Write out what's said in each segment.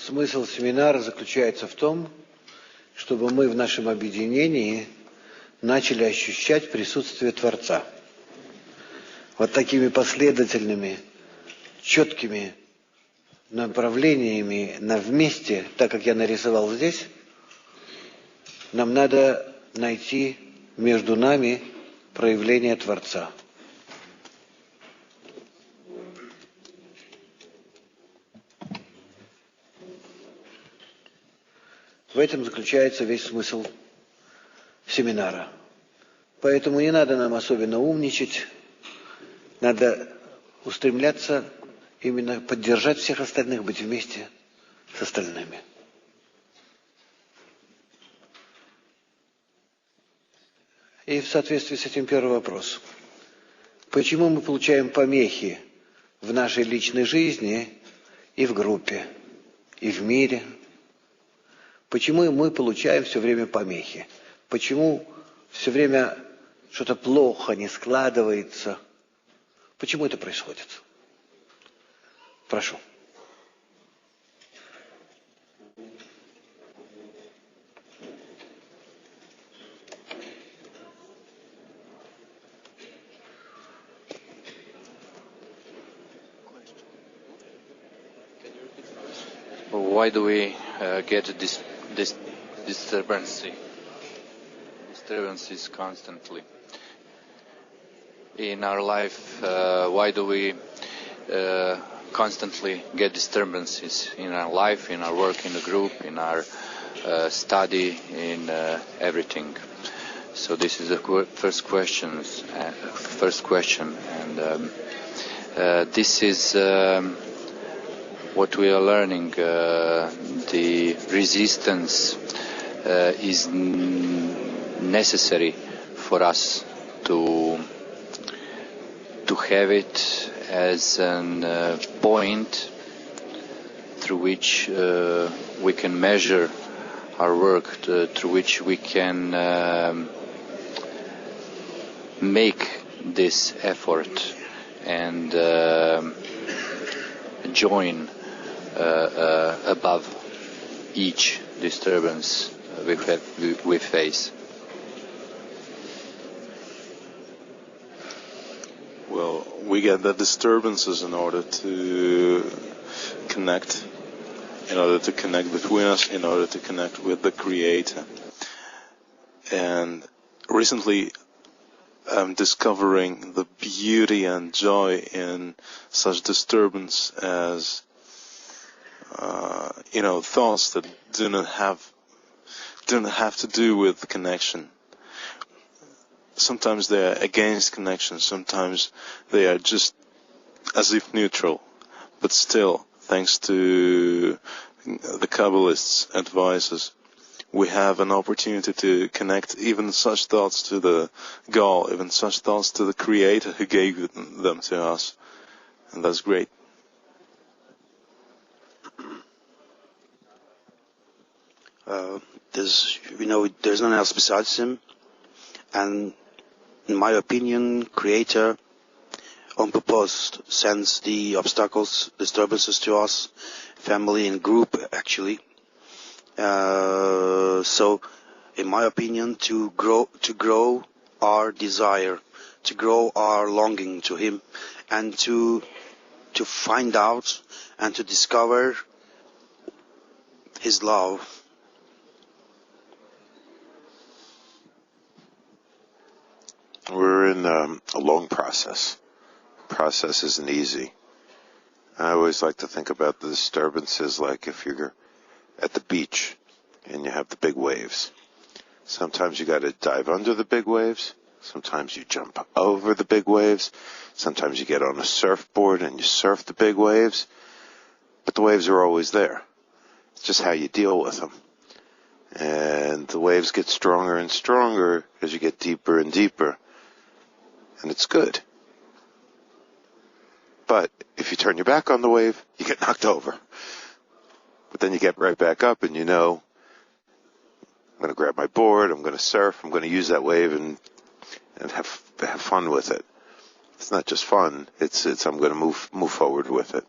Смысл семинара заключается в том, чтобы мы в нашем объединении начали ощущать присутствие Творца. Вот такими последовательными, четкими направлениями на вместе, так как я нарисовал здесь, нам надо найти между нами проявление Творца. В этом заключается весь смысл семинара. Поэтому не надо нам особенно умничать, надо устремляться именно поддержать всех остальных, быть вместе с остальными. И в соответствии с этим первый вопрос. Почему мы получаем помехи в нашей личной жизни и в группе, и в мире? Почему мы получаем все время помехи? Почему все время что-то плохо, не складывается? Почему это происходит? Прошу. Why do we get this disturbances constantly in our life? Why do we constantly get disturbances in our life, in our work, in the group, in our study, in everything? So this is the first question, and this is what we are learning. The resistance is necessary for us to have it as a point through which we can measure our work, through which we can make this effort and join above each disturbance we face. Well, we get the disturbances in order to connect between us, in order to connect with the Creator. And recently I'm discovering the beauty and joy in such disturbance as thoughts that do not have to do with connection. Sometimes they are against connection, sometimes they are just as if neutral. But still, thanks to the Kabbalists' advices, we have an opportunity to connect even such thoughts to the Gal, even such thoughts to the Creator who gave them to us. And that's great. There's none else besides him, and in my opinion, Creator on purpose sends the obstacles, disturbances to us, family and group actually. So, in my opinion, to grow our desire, to grow our longing to Him, and to find out and to discover His love. We're in a long process. Process isn't easy. I always like to think about the disturbances like if you're at the beach and you have the big waves. Sometimes you got to dive under the big waves. Sometimes you jump over the big waves. Sometimes you get on a surfboard and you surf the big waves. But the waves are always there. It's just how you deal with them. And the waves get stronger and stronger as you get deeper and deeper. And it's good. But if you turn your back on the wave, you get knocked over. But then you get right back up and I'm going to grab my board, I'm going to surf, I'm going to use that wave and have fun with it. It's not just fun, it's I'm going to move forward with it.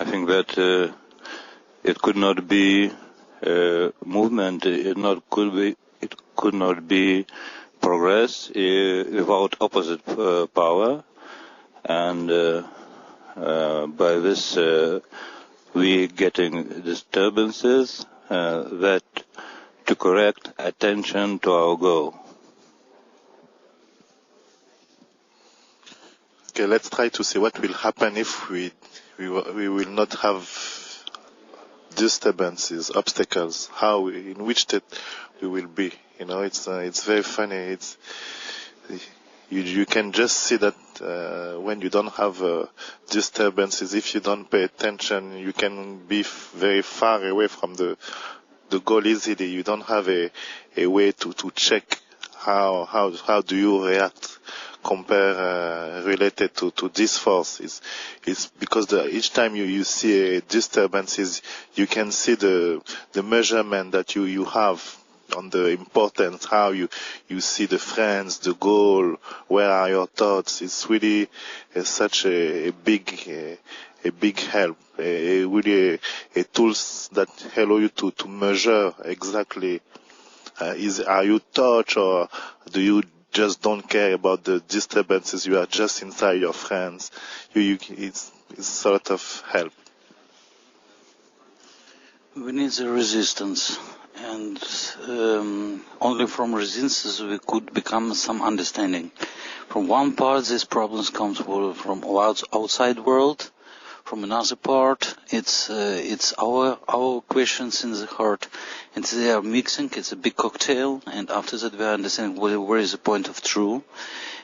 I think that it could not be movement. It could not be progress without opposite power, and by this we getting disturbances that to correct attention to our goal. Okay, let's try to see what will happen if we will not have disturbances, obstacles. In which state we will be. You know, it's very funny. You can just see that when you don't have disturbances, if you don't pay attention, you can be very far away from the goal easily. You don't have a way to check how do you react related to this force. It's because each time you see a disturbances, you can see the measurement that you have on the importance, how you see the friends, the goal, where are your thoughts. It's really such a big help, really a tools that allow you to measure exactly are you touched, or do you just don't care about the disturbances, you are just inside your friends. It's sort of help. We need the resistance, and only from resistance we could become some understanding. From one part, these problems comes from outside world. From another part, it's our questions in the heart, and they are mixing. It's a big cocktail, and after that, we are understanding where is the point of truth,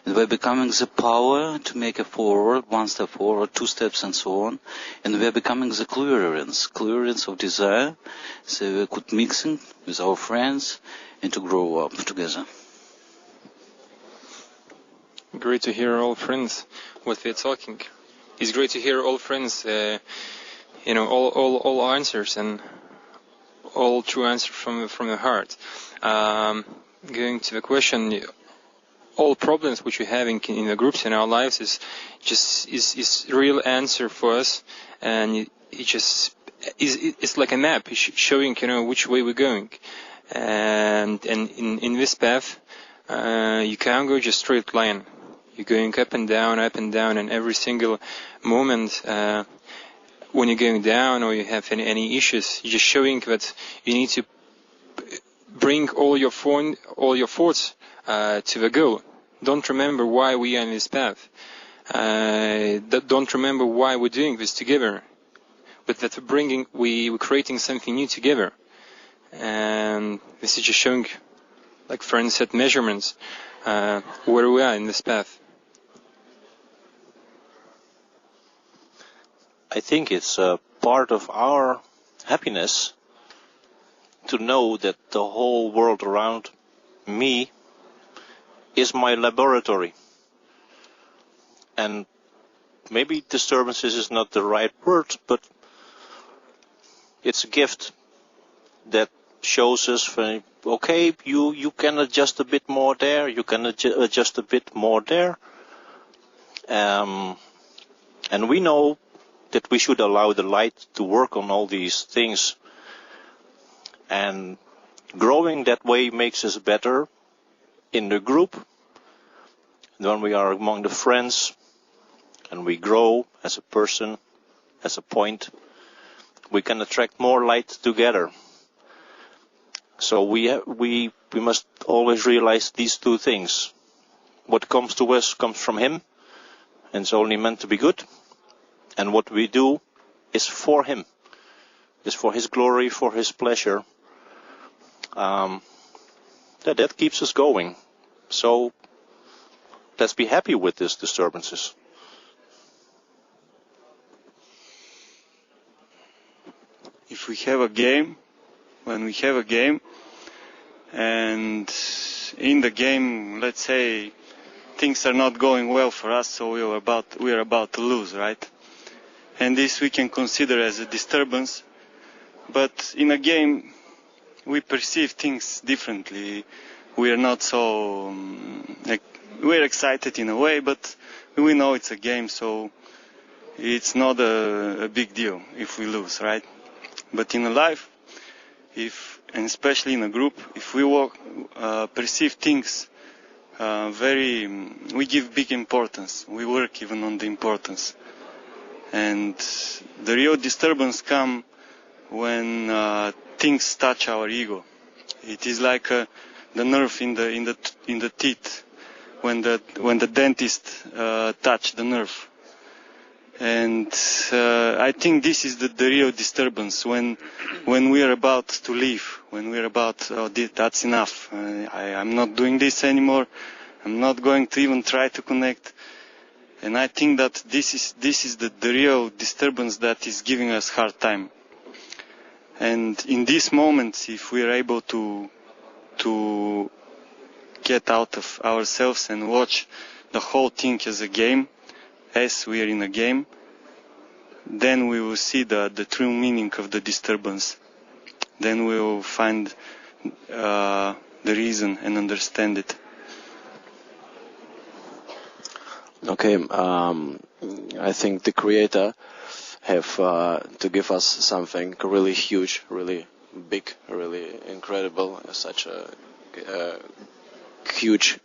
and we're becoming the power to make a forward, one step forward, two steps, and so on, and we are becoming the clearance of desire, so we could mixing with our friends and to grow up together. Great to hear all friends what we're talking. It's great to hear all friends, all answers and all true answers from the heart. Going to the question, all problems which we're having in the groups in our lives is real answer for us, and it's like a map showing which way we're going, and in this path you can't go just straight line. You're going up and down, and every single moment when you're going down or you have any issues, you're just showing that you need to bring all your thoughts to the goal. Don't remember why we are in this path. Don't remember why we're doing this together, but that we're creating something new together. And this is just showing, like friends said, measurements where we are in this path. I think it's a part of our happiness to know that the whole world around me is my laboratory. And maybe disturbances is not the right word, but it's a gift that shows us, okay, you can adjust a bit more there, you can adjust a bit more there. And we know that we should allow the light to work on all these things. And growing that way makes us better in the group. When we are among the friends and we grow as a person, as a point, we can attract more light together. So we must always realize these two things. What comes to us comes from Him, and it's only meant to be good. And what we do is for Him. It's for His glory, for His pleasure. That keeps us going. So let's be happy with these disturbances. If we have a game, when we have a game, and in the game, let's say, things are not going well for us, so we are about to lose, right? And this we can consider as a disturbance. But in a game, we perceive things differently. We are not so we're excited in a way, but we know it's a game, so it's not a big deal if we lose, right? But in a life, and especially in a group, if we perceive things we give big importance. We work even on the importance. And the real disturbance come when things touch our ego. It is like the nerve in the teeth when the dentist touch the nerve. And I think this is the real disturbance when we are about to leave, when we are about, that's enough. I'm not doing this anymore. I'm not going to even try to connect. And I think that this is the real disturbance that is giving us hard time. And in these moments, if we are able to get out of ourselves and watch the whole thing as a game, as we are in a game, then we will see the true meaning of the disturbance. Then we will find the reason and understand it. Okay, I think the Creator have to give us something really huge, really big, really incredible, such a huge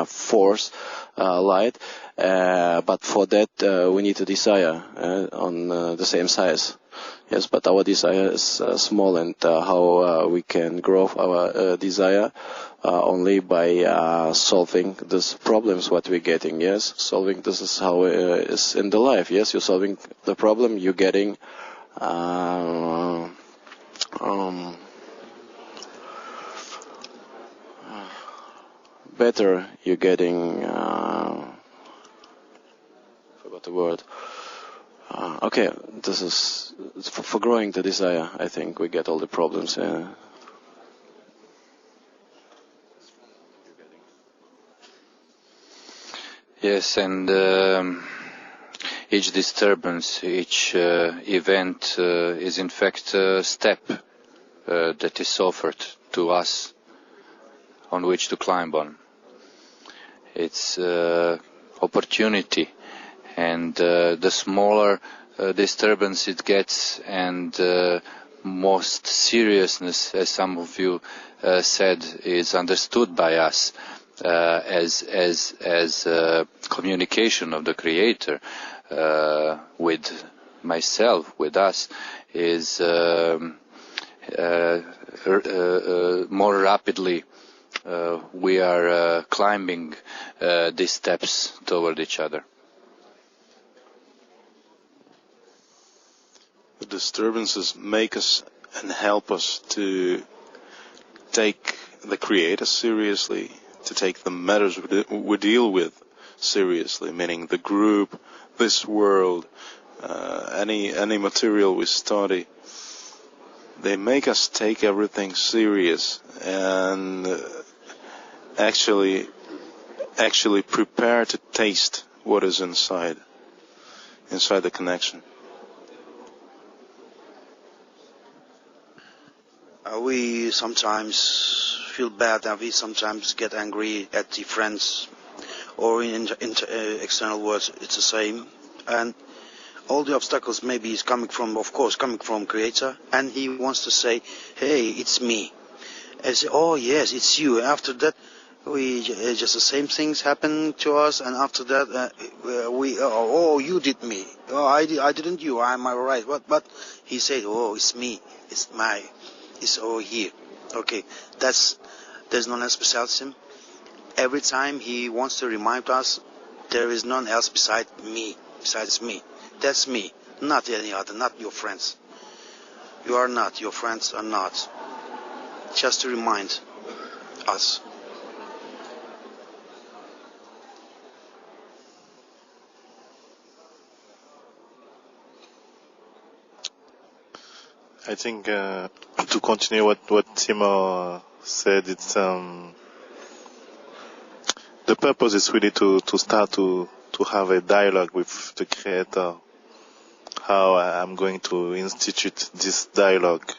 force, light. But for that we need a desire on the same size. Yes, but our desire is small, and how we can grow our desire only by solving these problems what we're getting. Yes, solving this is how it is in the life. Yes, you're solving the problem, you're getting better, you're getting forgot the word. Okay, this is for growing the desire. I think we get all the problems. Yes, and each disturbance, each event is in fact a step that is offered to us on which to climb on. It's opportunity, and the smaller disturbance it gets, and most seriousness, as some of you said, is understood by us as communication of the Creator with myself, with us, is more rapidly we are climbing these steps toward each other. The disturbances make us and help us to take the Creator seriously, to take the matters we deal with seriously, meaning the group, this world, any material we study. They make us take everything serious and actually prepare to taste what is inside the connection. We sometimes feel bad, and we sometimes get angry at the friends, or in external words, it's the same. And all the obstacles maybe is coming from Creator, and he wants to say, hey, it's me. I say, oh yes, it's you. After that, we just the same things happen to us, and after that, you did me. Oh, I didn't you. Am I right? But he said, oh, it's me. It's over here. Okay, there's none else besides him. Every time he wants to remind us, there is none else besides me. That's me, not any other, not your friends. You are not, your friends are not. Just to remind us. I think to continue what Timo said, it's the purpose is really to start to have a dialogue with the Creator. How I'm going to institute this dialogue,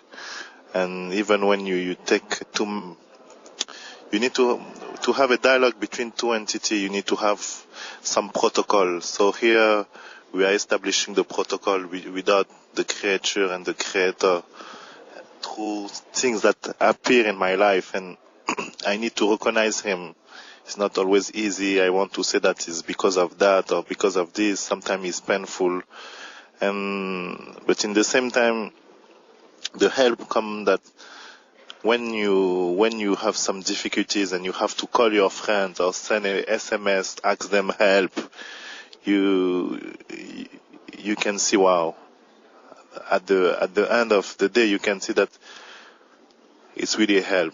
and even when you take you need to to have a dialogue between two entities, you need to have some protocol. So here we are establishing the protocol without the creature and the creator through things that appear in my life, and I need to recognize him. It's not always easy. I want to say that it's because of that or because of this. Sometimes it's painful. But in the same time, the help comes that when you have some difficulties and you have to call your friends or send an SMS, ask them help, you can see, wow. At the end of the day, you can see that it's really a help.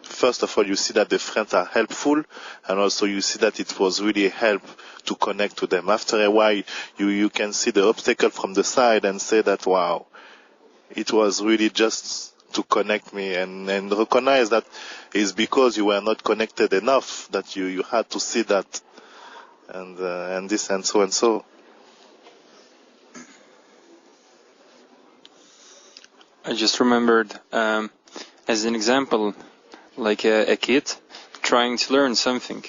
First of all, you see that the friends are helpful, and also you see that it was really a help to connect to them. After a while, you can see the obstacle from the side and say that, wow, it was really just to connect me, and recognize that it's because you were not connected enough that you had to see that, and this and so and so. I just remembered, as an example, like a kid trying to learn something.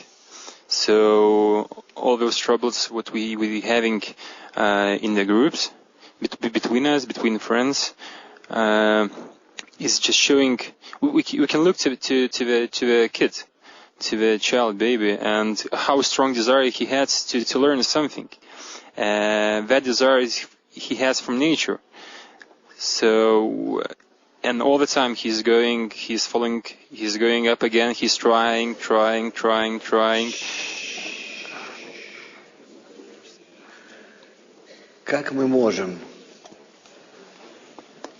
So all those troubles what we having in the groups between us, between friends, is just showing. We can look to the kid, to the child, baby, and how strong desire he has to learn something. That desire he has from nature. So, and all the time he's going up again, he's trying. Как мы можем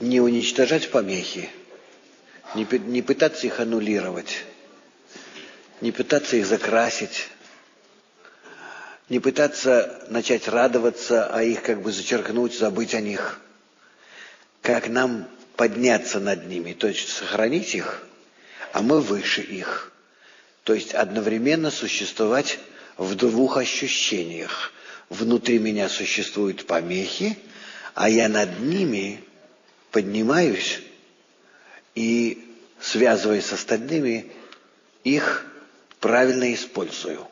не уничтожать помехи, не пытаться их аннулировать, не пытаться их закрасить, не пытаться начать радоваться, а их как бы зачеркнуть, забыть о них? Как нам подняться над ними, то есть сохранить их, а мы выше их. То есть одновременно существовать в двух ощущениях. Внутри меня существуют помехи, а я над ними поднимаюсь и, связываясь с остальными, их правильно использую.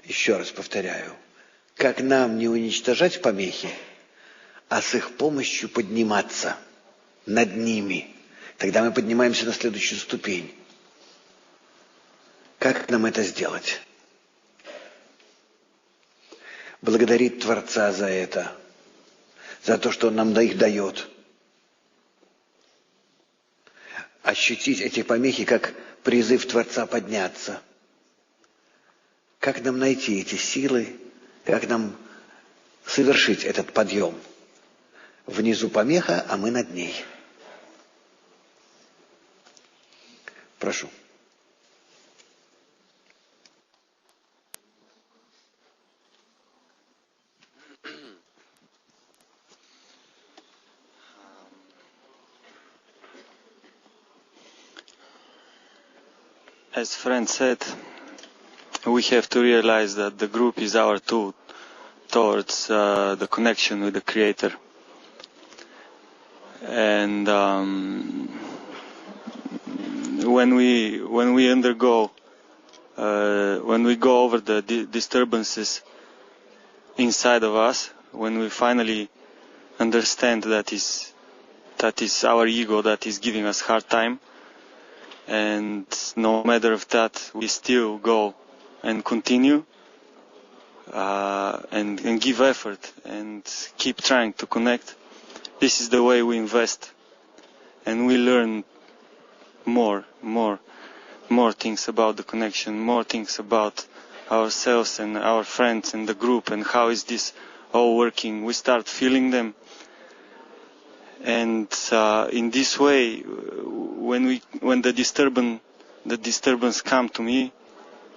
Еще раз повторяю. Как нам не уничтожать помехи, а с их помощью подниматься над ними. Тогда мы поднимаемся на следующую ступень. Как нам это сделать? Благодарить Творца за это, за то, что Он нам их дает. Ощутить эти помехи как призыв Творца подняться. Как нам найти эти силы? Как нам совершить этот подъем? Внизу помеха, а мы над ней. Прошу. As friend said, we have to realize that the group is our tool towards the connection with the Creator. And when we undergo, when we go over the disturbances inside of us, when we finally understand that is our ego that is giving us hard time, and no matter of that, we still go and continue and give effort and keep trying to connect. This is the way we invest, and we learn more things about the connection, more things about ourselves and our friends and the group, and how is this all working. We start feeling them, and in this way, when the disturbance come to me,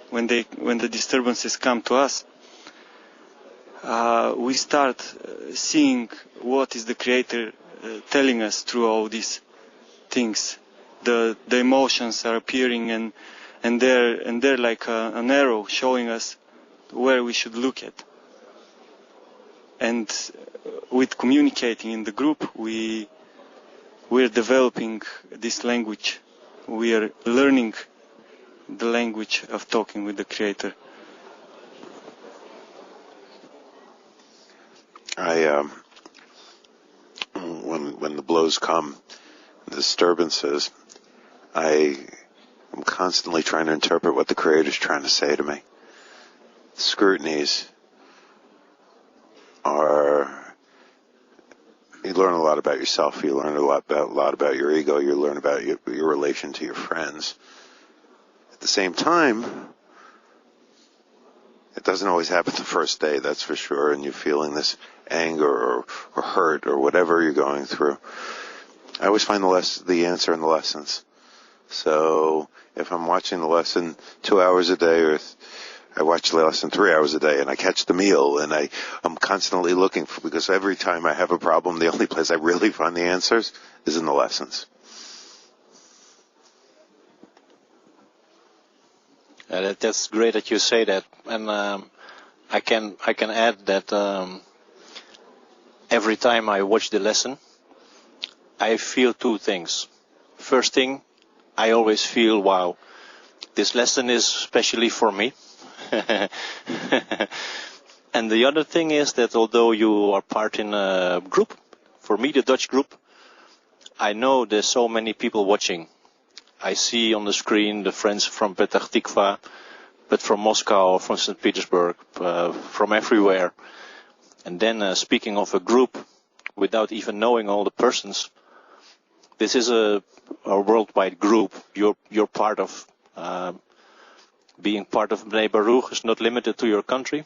when the disturbances come to us, we start seeing what is the Creator telling us through all these things. The emotions are appearing, and they're like an arrow showing us where we should look at. And with communicating in the group, we we're developing this language. We are learning the language of talking with the Creator. When the blows come, the disturbances, I am constantly trying to interpret what the Creator's trying to say to me. Scrutinies you learn a lot about yourself, you learn a lot about your ego, you learn about your relation to your friends. At the same time, it doesn't always happen the first day, that's for sure, and you're feeling this anger or hurt or whatever you're going through. I always find the answer in the lessons. So if I'm watching the lesson 2 hours a day, or I watch the lesson 3 hours a day, and I catch the meal, and I'm constantly looking for, because every time I have a problem, the only place I really find the answers is in the lessons. That's great that you say that, and I can add that every time I watch the lesson, I feel two things. First thing, I always feel, wow, this lesson is especially for me. And the other thing is that although you are part in a group, for me the Dutch group, I know there's so many people watching. I see on the screen the friends from Petah Tikva, but from Moscow, from St. Petersburg, from everywhere. And then speaking of a group, without even knowing all the persons, this is a worldwide group. You're part of. Being part of Bnei Baruch is not limited to your country.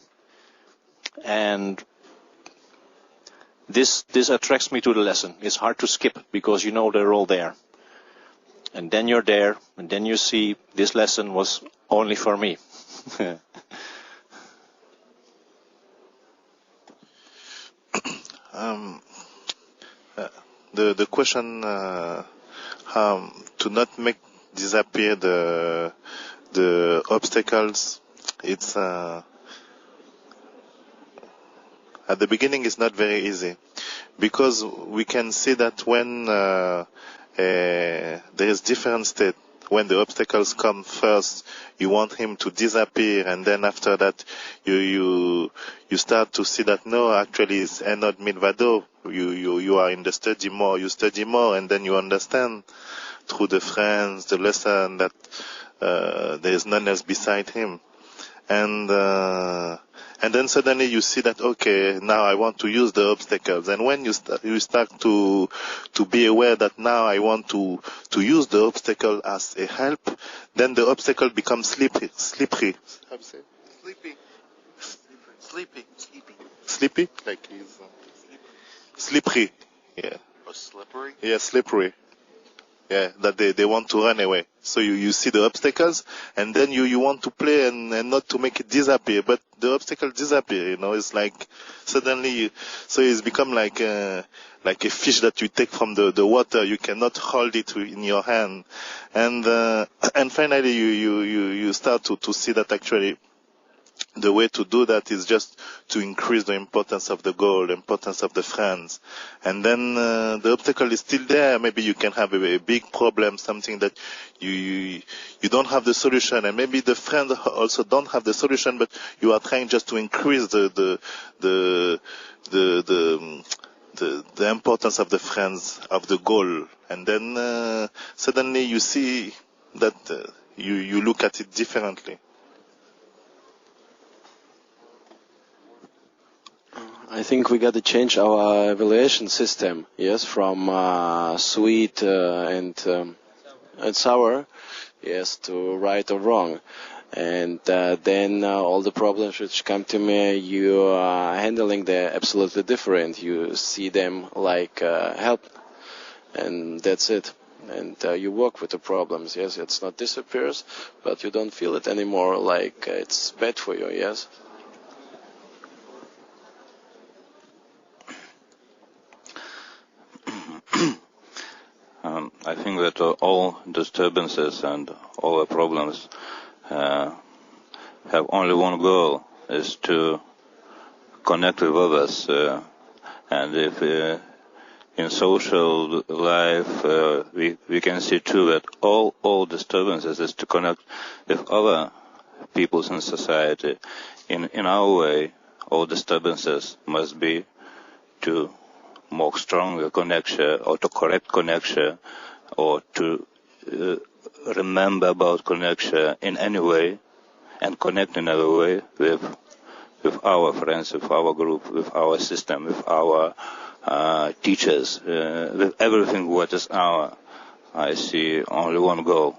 And this attracts me to the lesson. It's hard to skip because you know they're all there. And then you're there, and then you see this lesson was only for me. The question to not make disappear the obstacles, it's at the beginning it's not very easy, because we can see that when there is different state. When the obstacles come first, you want him to disappear, and then after that you start to see that no, actually it's enod milvado. You are in the study more, you study more, and then you understand through the friends, the lesson, that there is none else beside him. And then suddenly you see that, okay, now I want to use the obstacles. And when you start to be aware that now I want to use the obstacle as a help, then the obstacle becomes slippery. How to say? Sleepy? Like he's slippery. Yeah. Or slippery? Yeah, slippery. Yeah, that they want to run away. So you see the obstacles, and then you want to play and not to make it disappear, but the obstacle disappear, it's like suddenly, so it's become like a fish that you take from the water, you cannot hold it in your hand. And finally you start to see that actually the way to do that is just to increase the importance of the goal, the importance of the friends. And then the obstacle is still there. Maybe you can have a big problem, something that you don't have the solution, and maybe the friends also don't have the solution, but you are trying just to increase the importance of the friends, of the goal. And then suddenly you see that you look at it differently. I think we got to change our evaluation system, yes, from sweet and sour, yes, to right or wrong. And then all the problems which come to me, you are handling them absolutely different. You see them like help, and that's it. And you work with the problems, yes. It's not disappears, but you don't feel it anymore like it's bad for you, yes. I think that all disturbances and all the problems have only one goal, is to connect with others. And if in social life, we can see too that all disturbances is to connect with other peoples in society. In our way, all disturbances must be to more stronger connection or to correct connection or to remember about connection in any way and connect in another way with our friends, with our group, with our system, with our teachers, with everything what is our. I see only one goal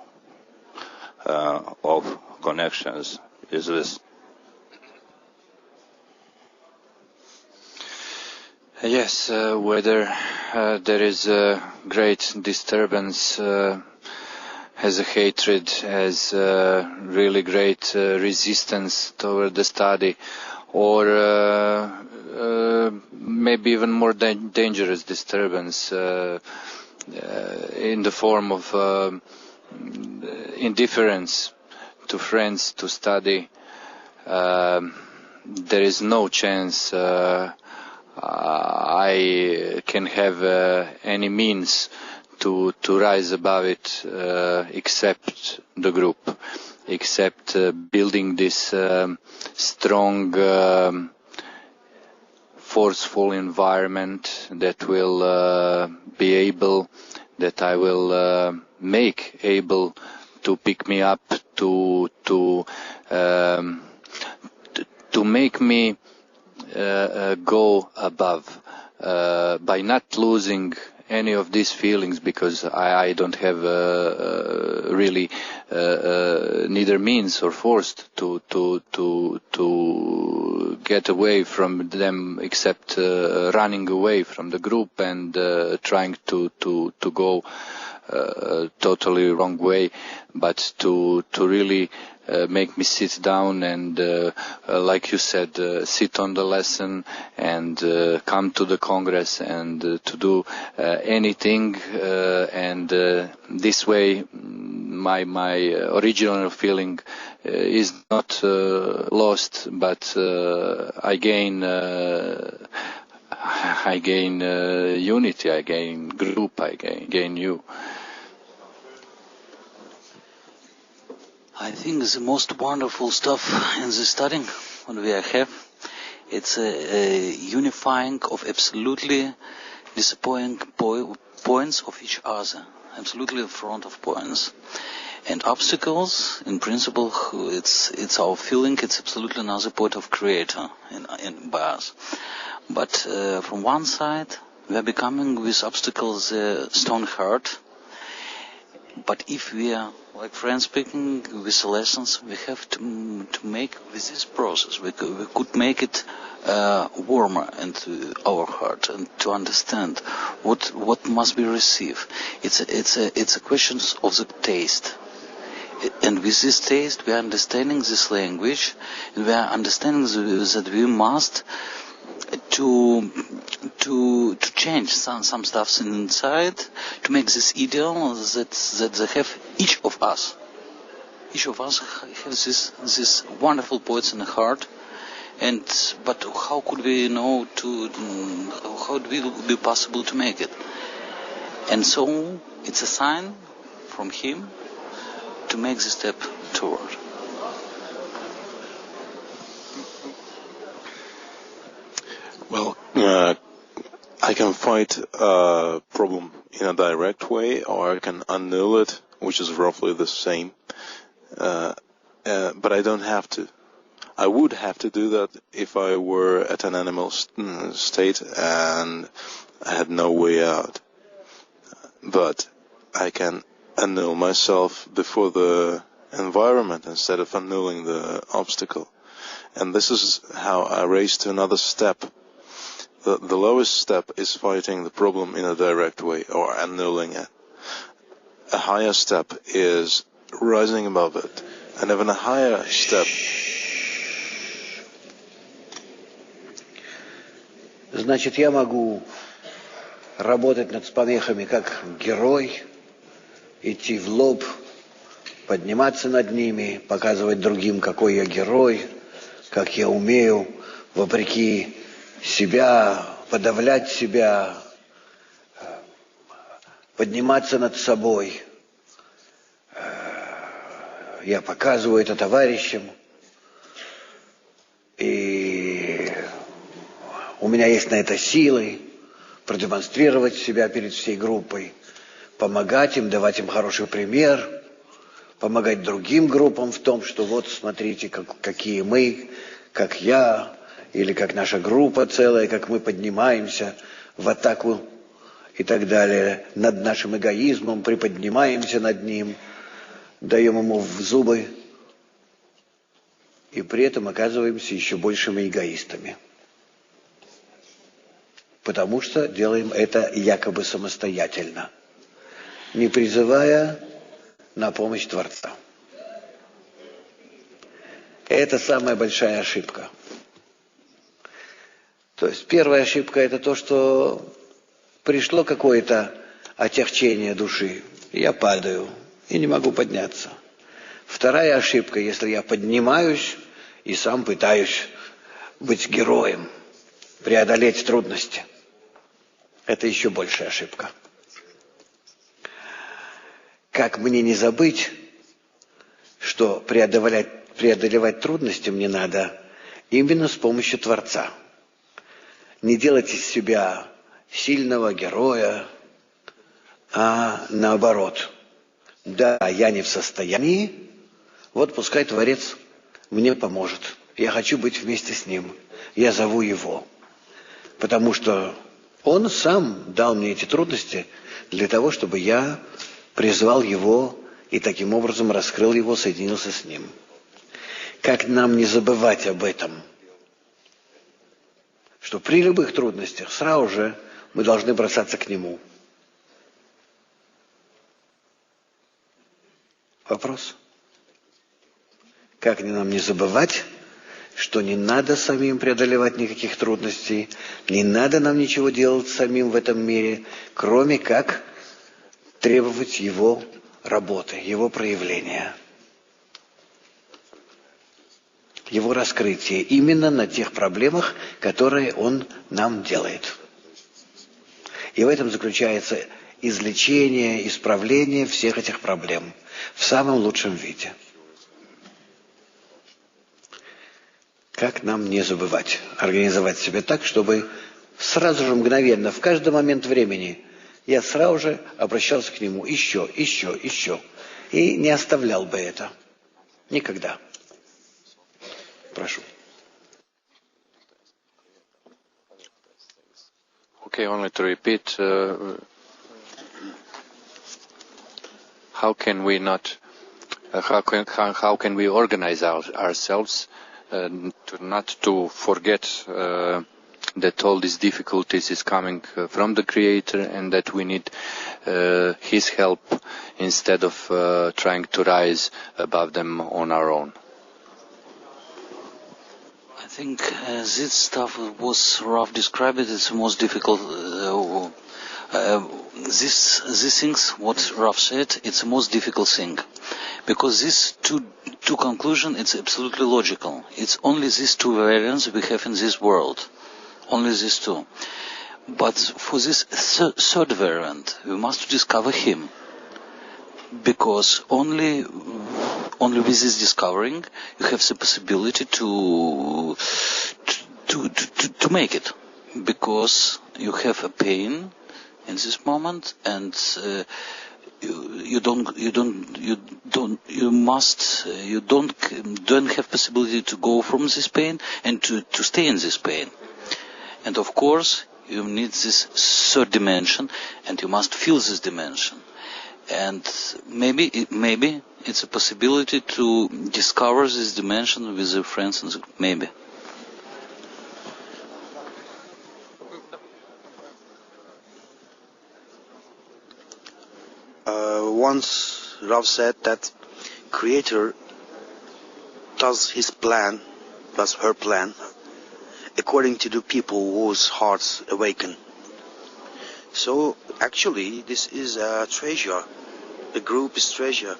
of connections is this. Yes, whether there is a great disturbance, has a hatred, has really great resistance toward the study, or maybe even more dangerous disturbance in the form of indifference to friends, to study. There is no chance I can have any means to rise above it except the group, except building this strong, forceful environment that will be able, that I will make able to pick me up, to make me go above by not losing any of these feelings, because I don't have really neither means or forced to get away from them, except running away from the group and trying to go totally wrong way, but to really make me sit down and, like you said, sit on the lesson and come to the Congress and to do anything. And this way, my original feeling is not lost, but I gain unity, I gain group, I gain you. I think the most wonderful stuff in the studying what we have, it's a unifying of absolutely disappointing points of each other, absolutely front of points. And obstacles, in principle, it's our feeling, it's absolutely another point of creator in by us. But from one side, we are becoming with obstacles stone hard. But if we are, like friends speaking, with lessons, we have to make with this process. We could make it warmer into our heart and to understand what must be received. It's a question of the taste. And with this taste, we are understanding this language, and we are understanding that we must to change some stuffs inside, to make this ideal that they have each of us. Each of us has this wonderful points in the heart, but how could we know how it will be possible to make it? And so it's a sign from him to make the step toward. Well, I can fight a problem in a direct way, or I can annul it, which is roughly the same. But I don't have to. I would have to do that if I were at an animal state and I had no way out. But I can annul myself before the environment instead of annulling the obstacle. And this is how I raise to another step. The lowest step is fighting the problem in a direct way or annulling it. A higher step is rising above it. And even a higher step. Значит, я могу работать над помехами как герой, идти в лоб, подниматься над ними, показывать другим, какой я герой, как я умею, вопреки себя, подавлять себя, подниматься над собой. Я показываю это товарищам. И у меня есть на это силы продемонстрировать себя перед всей группой, помогать им, давать им хороший пример, помогать другим группам в том, что вот смотрите, какие мы, как я, или как наша группа целая, как мы поднимаемся в атаку и так далее, над нашим эгоизмом, приподнимаемся над ним, даем ему в зубы, и при этом оказываемся еще большими эгоистами. Потому что делаем это якобы самостоятельно, не призывая на помощь Творца. Это самая большая ошибка. То есть первая ошибка – это то, что пришло какое-то отягчение души, и я падаю, и не могу подняться. Вторая ошибка, если я поднимаюсь и сам пытаюсь быть героем, преодолеть трудности. Это еще большая ошибка. Как мне не забыть, что преодолевать трудности мне надо именно с помощью Творца. Не делать из себя сильного героя, а наоборот. Да, я не в состоянии, вот пускай Творец мне поможет. Я хочу быть вместе с Ним. Я зову Его. Потому что Он сам дал мне эти трудности для того, чтобы я призвал Его и таким образом раскрыл Его, соединился с Ним. Как нам не забывать об этом? Что при любых трудностях сразу же мы должны бросаться к Нему. Вопрос? Как нам не забывать, что не надо самим преодолевать никаких трудностей, не надо нам ничего делать самим в этом мире, кроме как требовать Его работы, Его проявления, Его раскрытия именно на тех проблемах, которые Он нам делает. И в этом заключается излечение, исправление всех этих проблем в самом лучшем виде. Как нам не забывать организовать себя так, чтобы сразу же, мгновенно, в каждый момент времени я сразу же обращался к Нему еще. И не оставлял бы это. Никогда. Прошу. Okay, only to repeat, how can we organize ourselves not to forget that all these difficulties is coming from the Creator and that we need His help instead of trying to rise above them on our own? I think this stuff was rough described. It's the most difficult. These things, what Rav said, it's the most difficult thing, because these two conclusions, it's absolutely logical. It's only these two variants we have in this world, only these two. But for this third variant, we must discover Him, because only with this discovering you have the possibility to make it, because you have a pain in this moment, and you don't have possibility to go from this pain and to stay in this pain. And of course you need this third dimension, and you must feel this dimension. And maybe it's a possibility to discover this dimension with your friends, and maybe. Once Rav said that Creator does her plan, according to the people whose hearts awaken. So actually this is a treasure. The group is treasure.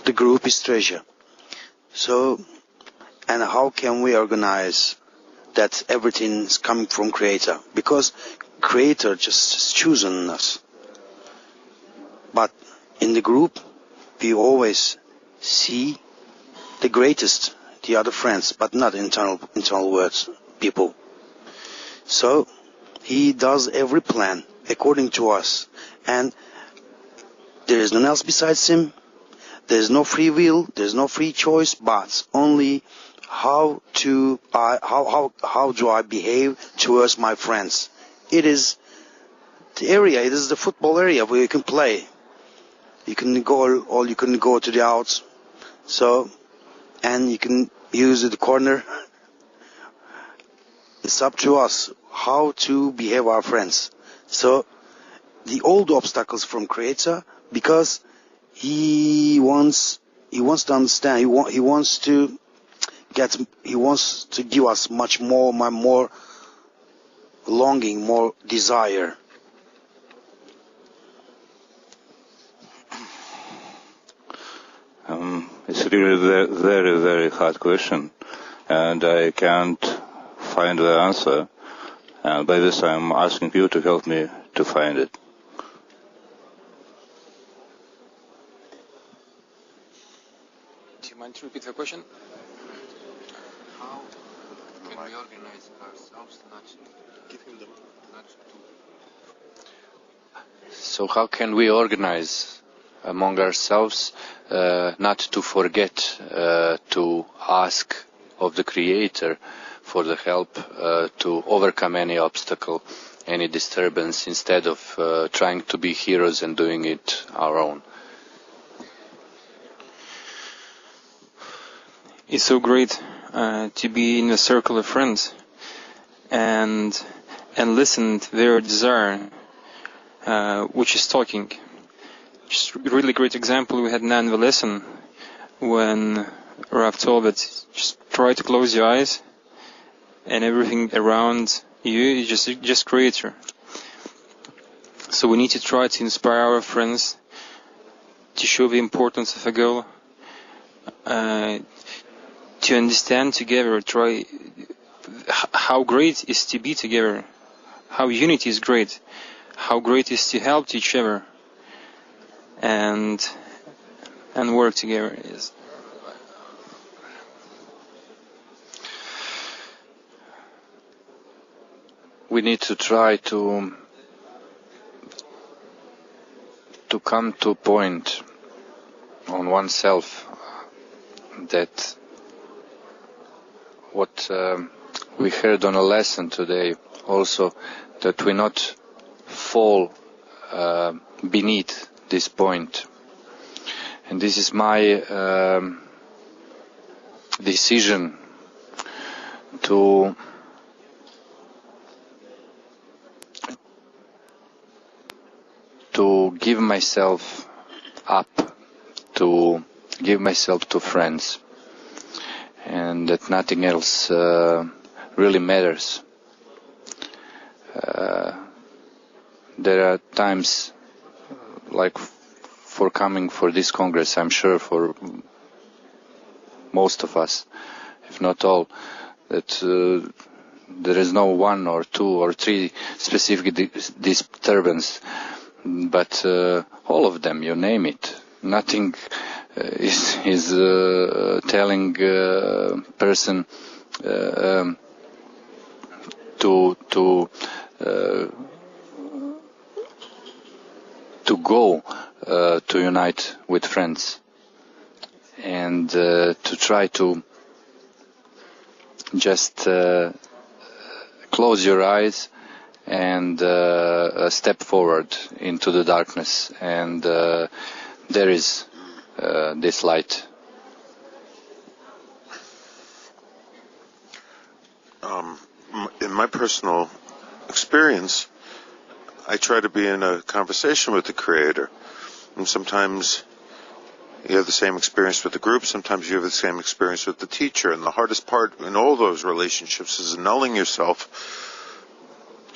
The group is treasure. So, and how can we organize that everything is coming from Creator? Because Creator just has chosen us. But in the group, we always see the greatest, the other friends, but not internal words, people. So he does every plan according to us, and there is none else besides him. There is no free will, there is no free choice, but only how do I behave towards my friends. It is the area, it is the football area where you can play. You can go, or you can go to the outs. So, and you can use the corner. It's up to us how to behave our friends. So, the old obstacles from Creator, because he wants to understand. He wants to give us much more longing, more desire. It's really a very, very hard question, and I can't find the answer. And by this, I'm asking you to help me to find it. Do you mind to repeat the question? How can we organize ourselves not to... So how can we organize among ourselves not to forget to ask of the Creator for the help to overcome any obstacle, any disturbance, instead of trying to be heroes and doing it our own? It's so great to be in a circle of friends and listen to their desire, which is talking. Just a really great example we had now in the lesson when Rav told that just try to close your eyes and everything around you is just Creator. So we need to try to inspire our friends to show the importance of a goal, to understand together, try how great it is to be together, how unity is great, how great it is to help each other and work together. Yes. We need to try to come to a point on oneself that what we heard on a lesson today also, that we not fall beneath this point. And this is my decision to give myself up, to give myself to friends, and that nothing else really matters. There are times, like for coming for this Congress, I'm sure for most of us, if not all, that there is no one or two or three specific disturbance, but all of them, you name it. Nothing is telling person to go to unite with friends and to try to just close your eyes and step forward into the darkness, and there is this light. In my personal experience, I try to be in a conversation with the Creator. And sometimes you have the same experience with the group, sometimes you have the same experience with the teacher. And the hardest part in all those relationships is annulling yourself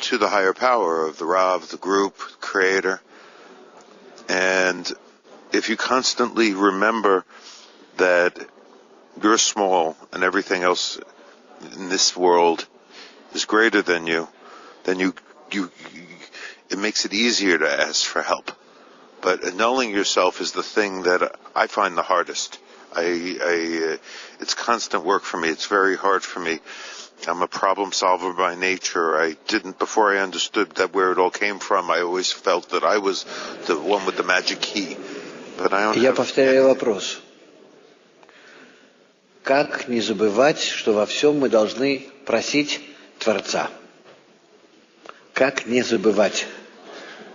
to the higher power of the Rav, the group, Creator. And if you constantly remember that you're small and everything else in this world is greater than you, then it makes it easier to ask for help. But annulling yourself is the thing that I find the hardest. It's constant work for me. It's very hard for me. I'm a problem solver by nature. Before I understood that where it all came from, I always felt that I was the one with the magic key. But I don't Я повторяю вопрос. Как не забывать, что во всем мы должны просить Творца? Как не забывать,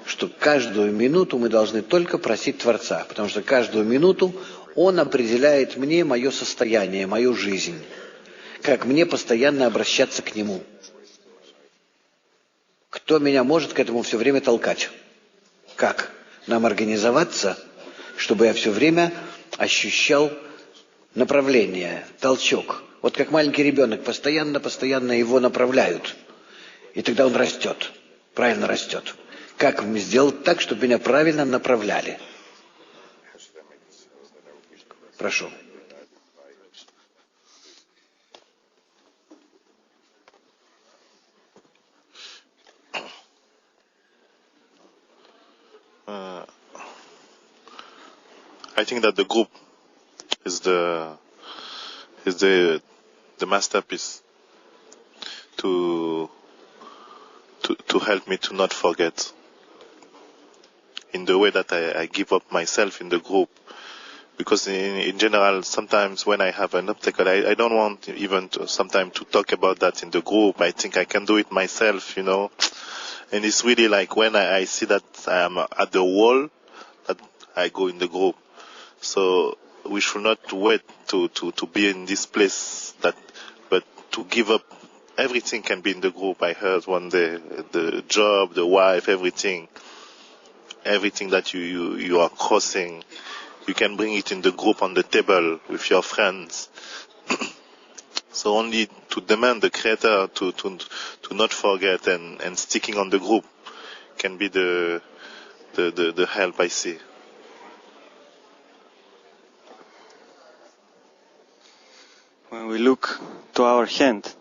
что каждую минуту мы должны только просить Творца, потому что каждую минуту Он определяет мне мое состояние, мою жизнь, как мне постоянно обращаться к Нему. Кто меня может к этому все время толкать? Как нам организоваться, чтобы я все время ощущал направление, толчок? Вот как маленький ребенок, постоянно его направляют. И тогда он растет, правильно растет. Как мне сделать так, чтобы меня правильно направляли? Прошу. I think that the group is the masterpiece to help me to not forget. In the way that I give up myself in the group, because in general, sometimes when I have an obstacle, I don't want even sometimes to talk about that in the group. I think I can do it myself, you know. And it's really like when I see that I am at the wall, that I go in the group. So we should not wait to be in this place, but to give up. Everything can be in the group. I heard one day, the job, the wife, everything that you are crossing, you can bring it in the group on the table with your friends. So only to demand the Creator to not forget and sticking on the group can be the help I see. When we look to our hand,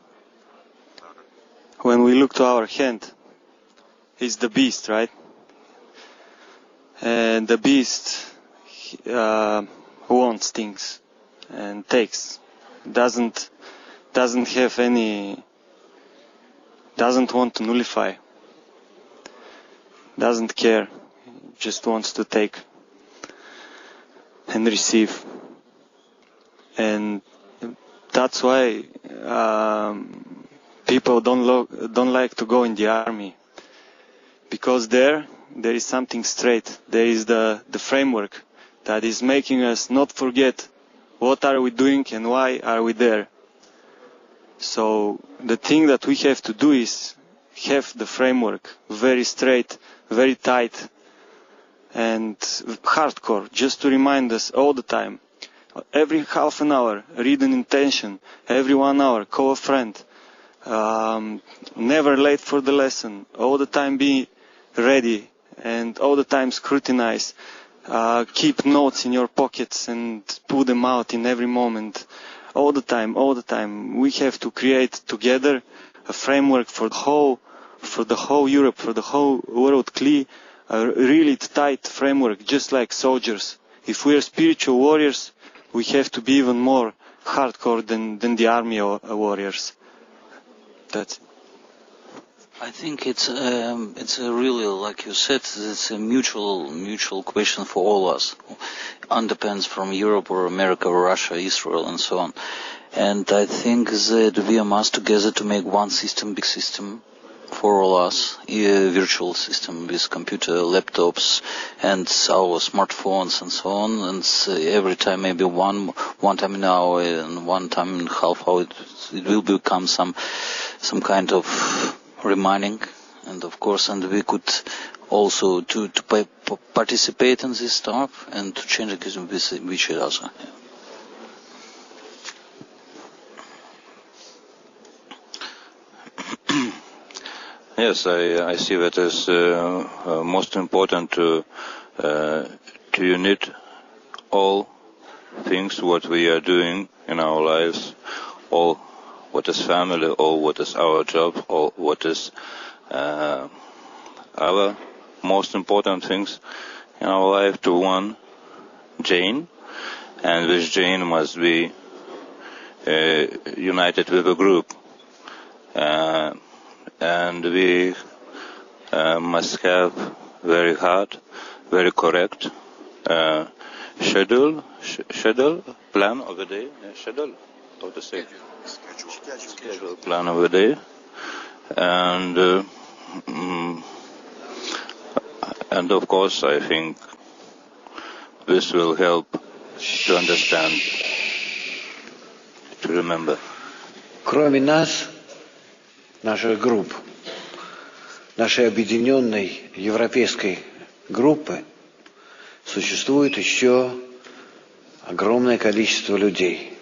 it's the beast, right? And the beast wants things and takes. Doesn't want to nullify. Doesn't care. Just wants to take and receive. And that's why people don't like to go in the army, because there is something straight. There is the framework that is making us not forget what are we doing and why are we there. So the thing that we have to do is have the framework very straight, very tight, and hardcore, just to remind us all the time. Every half an hour, read an intention. Every 1 hour, call a friend. Never late for the lesson. All the time be ready, and all the time scrutinize. Keep notes in your pockets and pull them out in every moment. All the time. We have to create together a framework for the whole Europe, for the whole world, a really tight framework, just like soldiers. If we are spiritual warriors, we have to be even more hardcore than the army warriors. That's it. I think it's a really, like you said, it's a mutual question for all of us. Depends from Europe or America or Russia, Israel, and so on. And I think that we must together to make one system, big system for all us, a virtual system with computer, laptops, and our smartphones and so on. And every time, maybe one time in an hour and one time in half hour, it will become some kind of reminding, and of course, and we could also to participate in this stuff and to change it with each other. Yes, I see that as most important to unite all things what we are doing in our lives, all what is family, or what is our job, or what is our most important things in our life to one Jane, and this Jane must be united with a group, and we must have very hard, very correct schedule, plan of the day, schedule of the day, schedule, plan of the day, and of course I think this will help to understand, to remember. Кроме нас, наших групп, нашей объединенной европейской группы, существует еще огромное количество людей.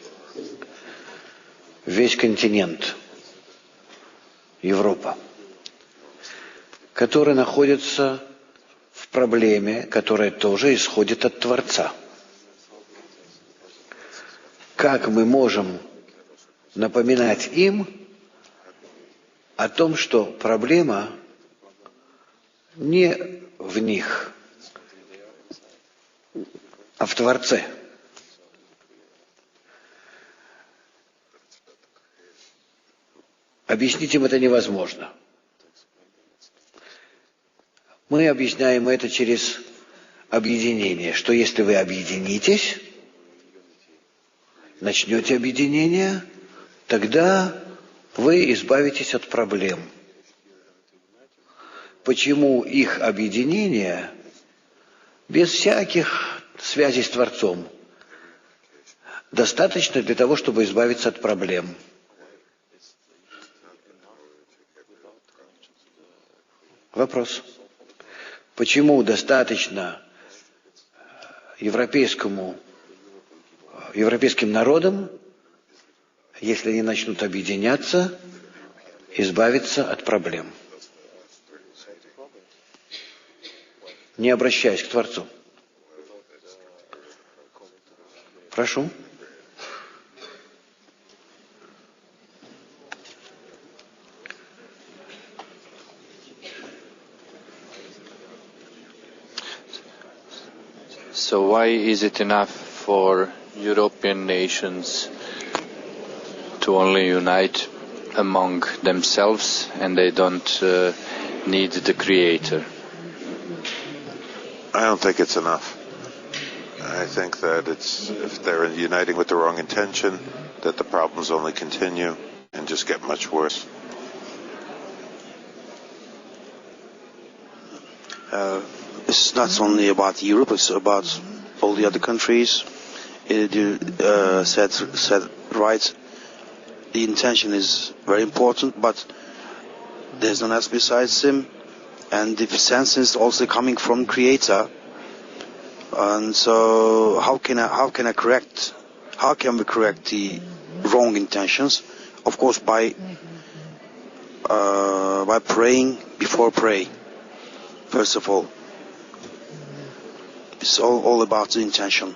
Весь континент, Европа, которые находятся в проблеме, которая тоже исходит от Творца. Как мы можем напоминать им о том, что проблема не в них, а в Творце? Объяснить им это невозможно. Мы объясняем это через объединение, что если вы объединитесь, начнете объединение, тогда вы избавитесь от проблем. Почему их объединение без всяких связей с Творцом достаточно для того, чтобы избавиться от проблем? Вопрос. Почему достаточно европейским народам, если они начнут объединяться, избавиться от проблем, не обращаясь к Творцу? Прошу. So why is it enough for European nations to only unite among themselves and they don't need the Creator? I don't think it's enough. I think that if they're uniting with the wrong intention, that the problems only continue and just get much worse. It's not only about Europe, it's about all the other countries. You said right, the intention is very important, but there's no one else besides him, and the sense is also coming from Creator. And so how can we correct the wrong intentions? Of course, by praying before pray. First of all, it's all about the intention.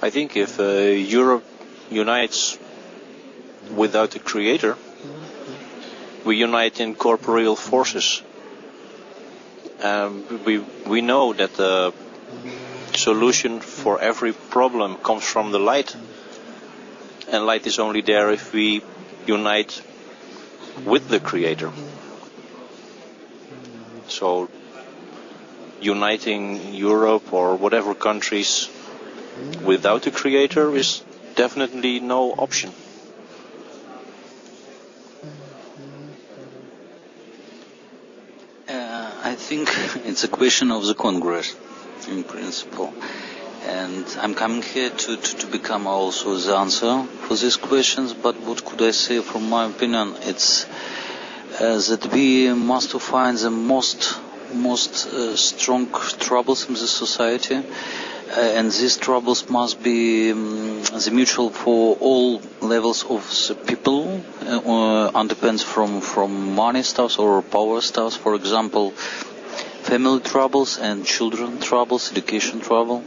I think if Europe unites without a Creator, we unite in corporeal forces. We know that the solution for every problem comes from the light, and light is only there if we unite with the Creator. So uniting Europe or whatever countries without a Creator is definitely no option. I think it's a question of the Congress, in principle. And I'm coming here to become also the answer for these questions, but what could I say from my opinion? It's that we must find the most strong troubles in the society, and these troubles must be the mutual for all levels of the people, depends from money stuffs or power stuffs, for example, family troubles and children troubles, education trouble.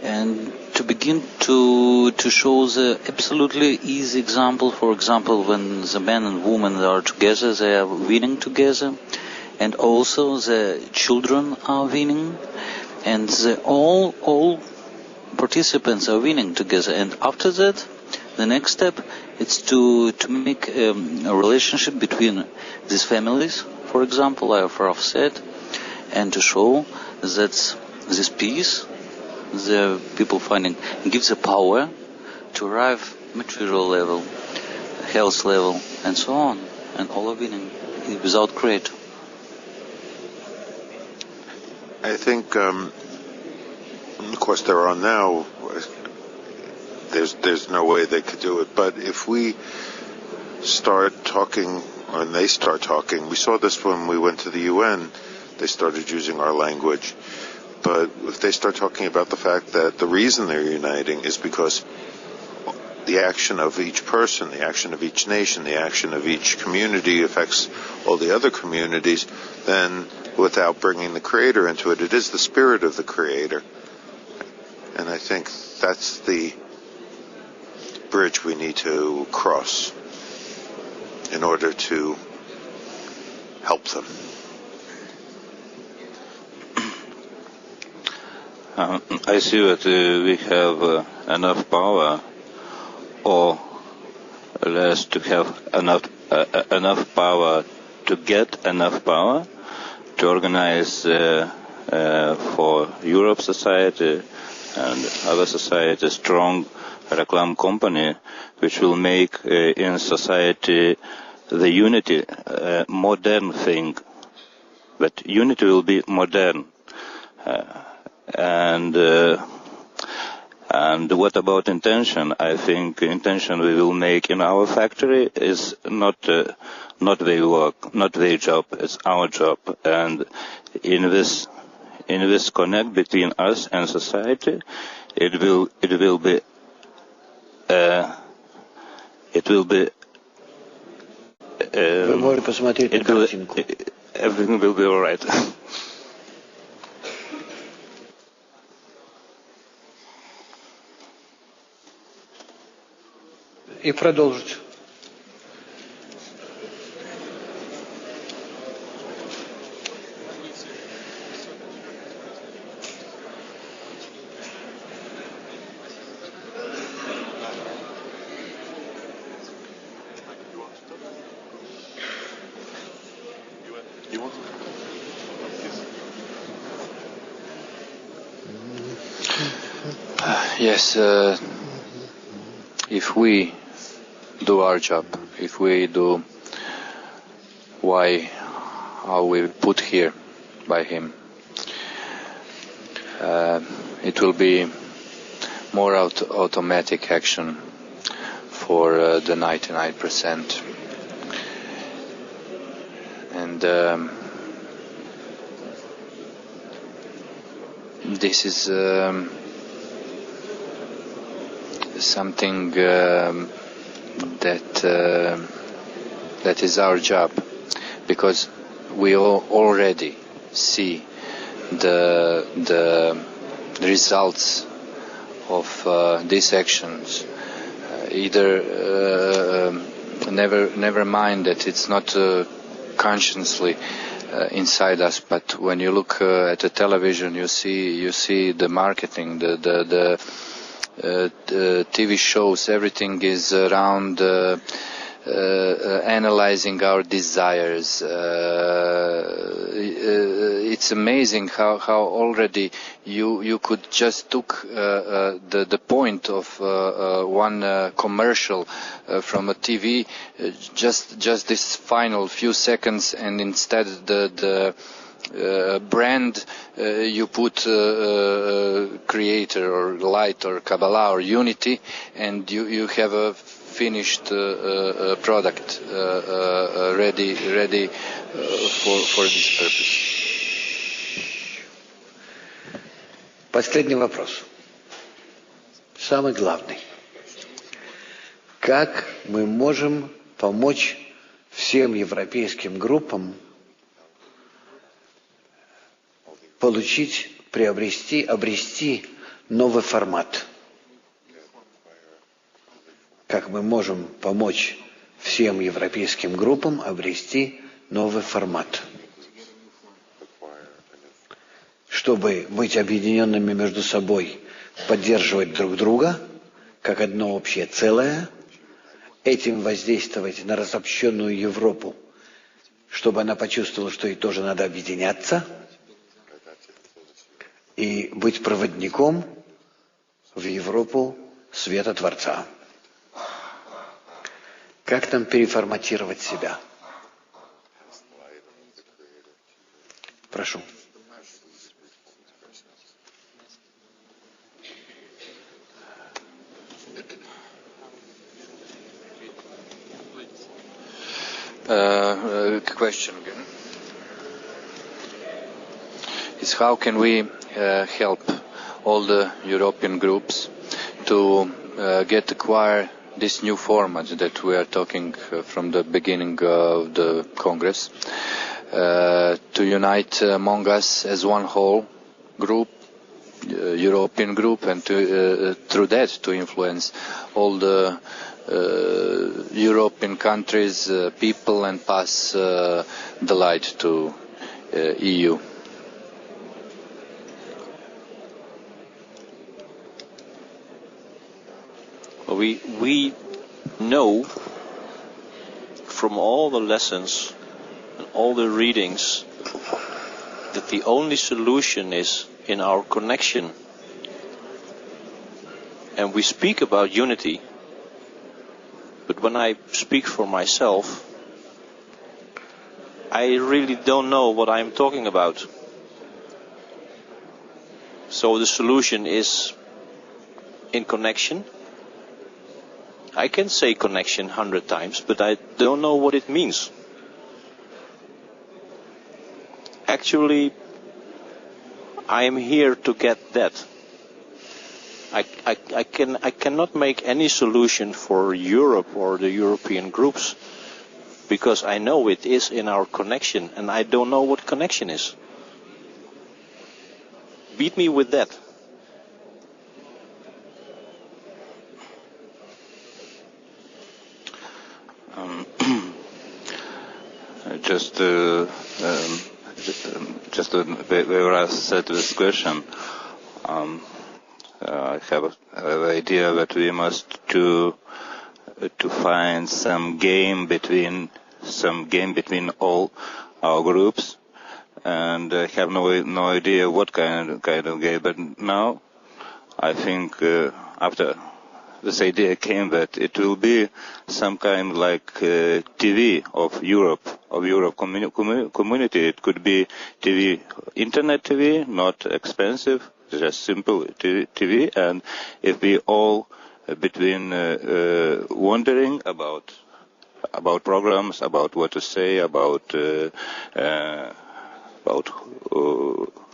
And to begin to show the absolutely easy example. For example, when the man and woman are together, they are winning together, and also the children are winning, and all participants are winning together. And after that, the next step is to make a relationship between these families, for example, like Raf said, and to show that this peace the people finding gives the power to arrive material level, health level, and so on, and all are winning without great. I think, of course, they're on now. There's no way they could do it. But if we start talking, or they start talking, we saw this when we went to the UN. They started using our language. But if they start talking about the fact that the reason they're uniting is because the action of each person, the action of each nation, the action of each community affects all the other communities, then without bringing the Creator into it, it is the spirit of the Creator. And I think that's the bridge we need to cross in order to help them. I see that we have enough power, or less to have enough power to get enough power to organize for Europe society and other society strong reclam company, which will make in society the unity modern thing. But unity will be modern. And what about intention? I think intention we will make in our factory is not their work, not their job. It's our job. And in this connect between us and society, everything will be all right. И продолжить. Yes, if we do our job, if we do why are we put here by him, it will be more automatic action for the 99%. And this is something that is our job, because we already see the results of these actions. Never mind that it's not consciously inside us, but when you look at the television, you see the marketing, the TV shows, everything is around analyzing our desires. It's amazing how already you could just took the point of one commercial from a TV, just this final few seconds, and instead the brand you put creator or light or Kabbalah or unity, and you have a finished product ready for this purpose. Последний вопрос. Самый главный. Как мы можем помочь всем европейским группам обрести новый формат? как мы можем помочь всем европейским группам обрести новый формат, чтобы быть объединенными между собой, поддерживать друг друга, как одно общее целое, этим воздействовать на разобщенную Европу, чтобы она почувствовала, что ей тоже надо объединяться, и быть проводником в Европу света Творца. Как нам переформатировать себя? Прошу. Question again is how can we help all the European groups to acquire this new format that we are talking from the beginning of the Congress, to unite among us as one whole group, European group, and to, through that to influence all the European countries, people, and pass the light to EU. We know from all the lessons and all the readings that the only solution is in our connection. And we speak about unity, but when I speak for myself, I really don't know what I'm talking about. So the solution is in connection. I can say connection 100 times, but I don't know what it means. Actually, I am here to get that. I cannot make any solution for Europe or the European groups, because I know it is in our connection, and I don't know what connection is. Beat me with that. Just where I said this question, I have an idea that we must to find some game between all our groups, and I have no idea what kind of game. But now I think after this idea came that it will be some kind like TV of Europe community. It could be TV, internet TV, not expensive, just simple TV. And if we all between wondering about programs, about what to say, about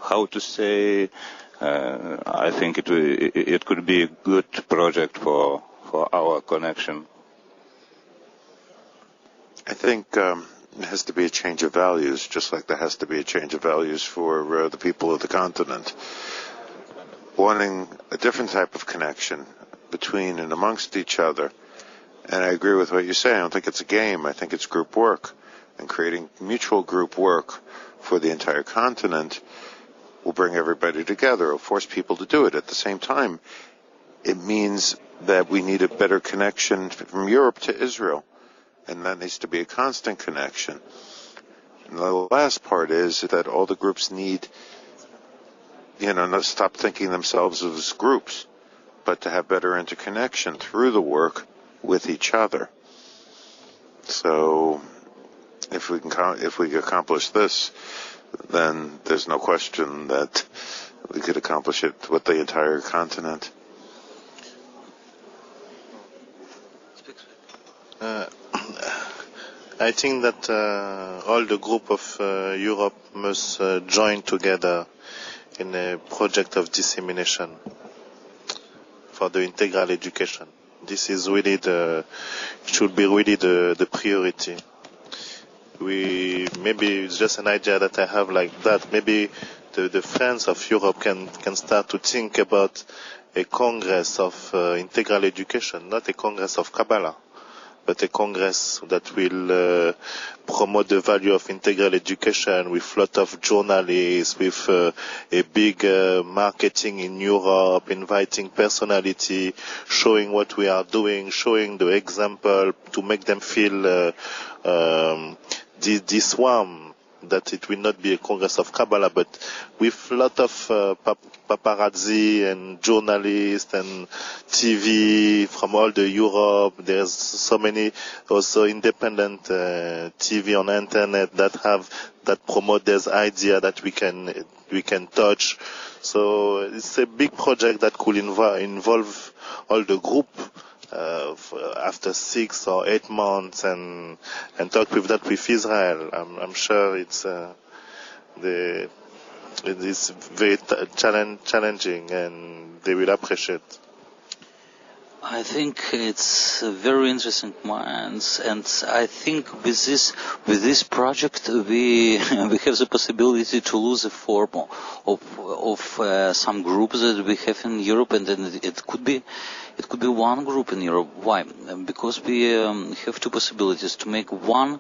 how to say. I think it could be a good project for our connection. I think it has to be a change of values, just like there has to be a change of values for the people of the continent. Wanting a different type of connection between and amongst each other. And I agree with what you say. I don't think it's a game. I think it's group work. And creating mutual group work for the entire continent will bring everybody together. It'll force people to do it. At the same time, it means that we need a better connection from Europe to Israel. And that needs to be a constant connection. And the last part is that all the groups need, not stop thinking themselves as groups, but to have better interconnection through the work with each other. So, if we accomplish this, then there's no question that we could accomplish it with the entire continent. I think that all the group of Europe must join together in a project of dissemination for the integral education. This is really should be really the priority. Maybe it's just an idea that I have like that. Maybe the friends of Europe can start to think about a congress of integral education, not a congress of Kabbalah, but a congress that will promote the value of integral education with a lot of journalists, with a big marketing in Europe, inviting personality, showing what we are doing, showing the example to make them feel this warm, that it will not be a congress of Kabbalah, but with a lot of paparazzi and journalists and TV from all the Europe. There's so many also independent TV on internet that promote this idea that we can touch. So it's a big project that could involve all the group after 6 or 8 months and talk with Israel. I'm sure it is very challenging, and they will appreciate. I think it's very interesting, and I think with this project we have the possibility to lose the form of some groups that we have in Europe, and then it could be one group in Europe. Why? Because we have two possibilities: to make one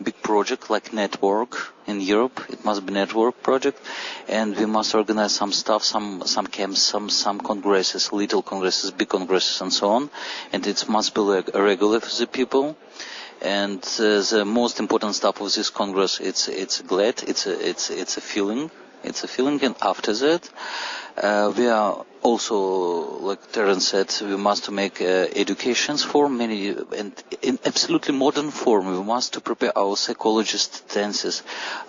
big project like network in Europe. It must be network project, and we must organize some stuff, some camps, some congresses, little congresses, big congresses, and so on. And it must be like regular for the people. And the most important stuff of this congress, it's glad, it's a feeling. It's a feeling, and after that, we are also, like Terence said, we must make educations for many, and in absolutely modern form. We must to prepare our psychologist tenses,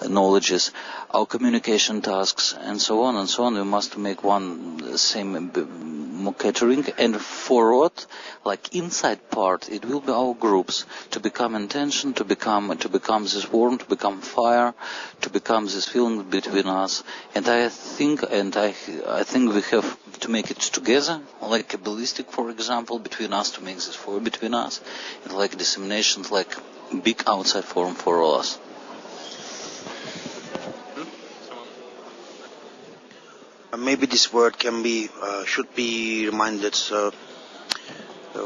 knowledges, our communication tasks, and so on and so on. We must make one same catering, and forward, like inside part, it will be our groups to become intention, to become this warmth, to become fire, to become this feeling between us. And I think we have to make it together, like a ballistic, for example, between us, to make this fire between us, and like dissemination, like big outside forum for us. Maybe this word should be reminded. So,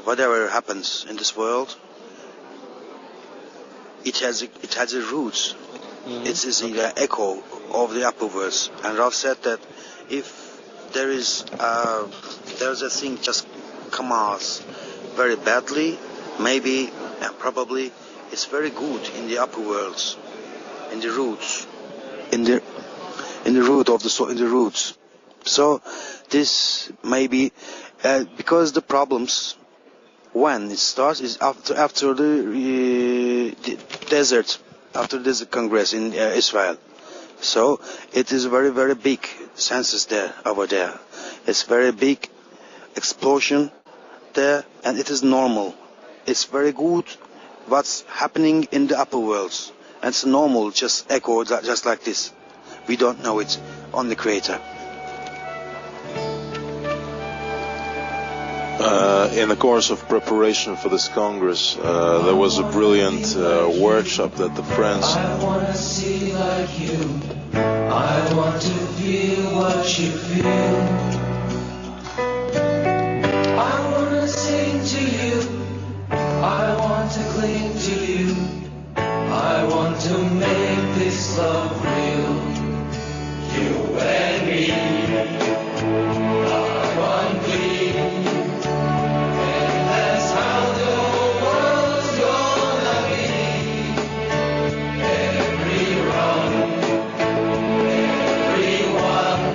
whatever happens in this world, it has a roots. Mm-hmm. It is the echo of the upper worlds. And Ralph said that if there's a thing just come out very badly, maybe and probably it's very good in the upper worlds, in the roots, in the root of the soul, in the roots. So this may be because the problems when it starts is after the desert, after this congress in Israel. So it is very, very big census over there. It's very big explosion there, and it is normal. It's very good what's happening in the upper worlds. And it's normal, just echo just like this. We don't know it, only Creator. In the course of preparation for this Congress, there was a brilliant workshop that the friends... I want to see like you. I want to feel what you feel. I want to sing to you. I want to cling to you. I want to make this love real. You and me are one being. And that's how the whole world's gonna be. Every wrong, everyone,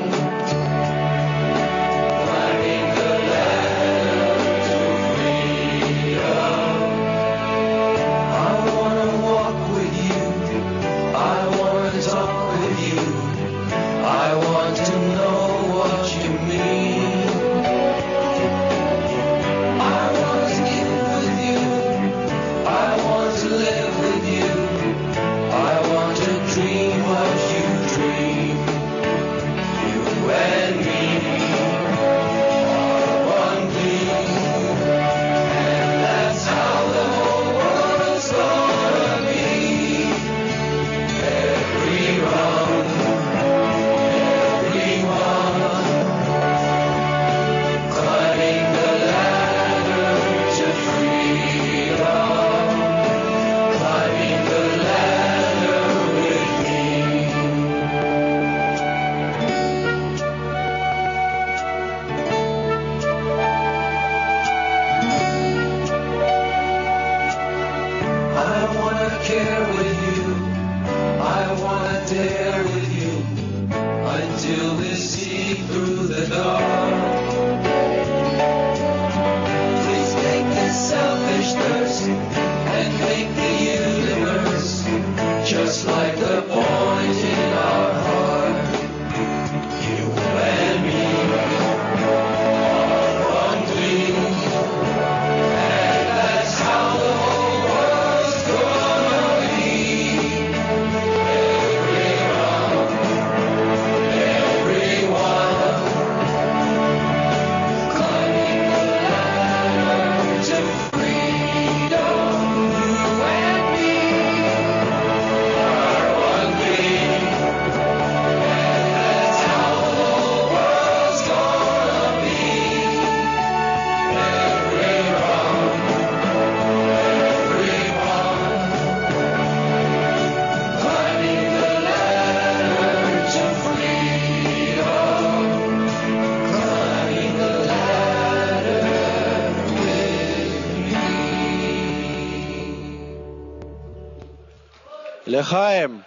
L'chaim.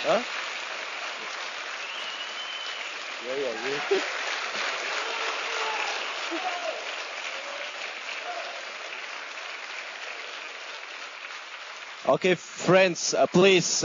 Huh? Yeah. Okay, friends, please.